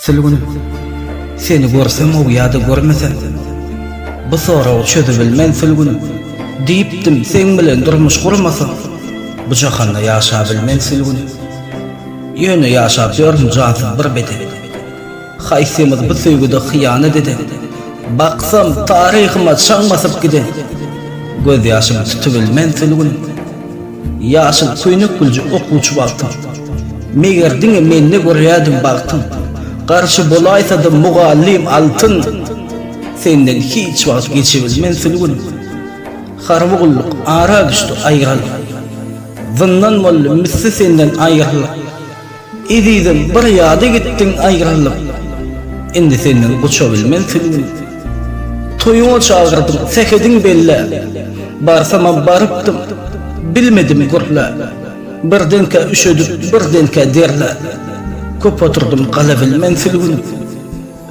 Sülgünüm, seni görsem o ýa-da görmesem, bu soragy çözebilmen sülgünüm. Diýipdim sen bilen durmuş gurmasam, bu jahanda ýaşabilmen sülgünüm. Ýöne ýaşap ýörüm jansız bir bedel. Haýsymyz bu söýgüde hyýanet eden. Baksam taryhyma çaňmasyp giden. Göz ýaşymy tutubilmen sülgünüm. Ýaşyl köýnek gülji okuwçy baktım. Megerdiňe men ne görýärdim baktım. Karşı bolaýsa da mugallim altın. Senden hiç wagt geçebilmen sülgünüm. Harwugulluk ara güçdi aýral. Zyndan boly misli senden aýral. Ididen bir ýada gitdiň aýralyp. Endi senden goçabilmen sülgünüm. Toýuňa çagyrdyň, sekediň belle. Barsama barypdym, bilmedim gurla. Birdenke üşedip, birdenke derle. Köp oturdum galabilmen sülgünüm.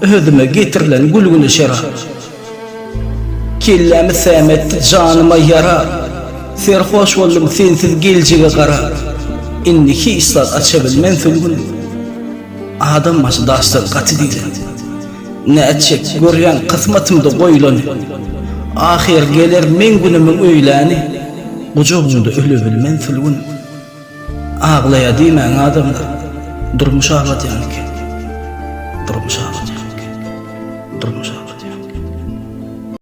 Özüme getirilen gülgünü şera. Kellemi sämetdi janyma yara. Serhoş boldum sensiz geljege gara. Inni hiç zat açabilmen sülgünüm. Adam başı daşlar gaty diýlen. Ne etjek görýän kysmatymda goýulan. Ahir geler men günümün öýläni. Gujagymda ölebilmen sülgünüm. Ağlaya diýmän adamlar. Durmuş ağlatýan eken. Durmuş ağlatýan eken. Durmuş ağlatýan eken.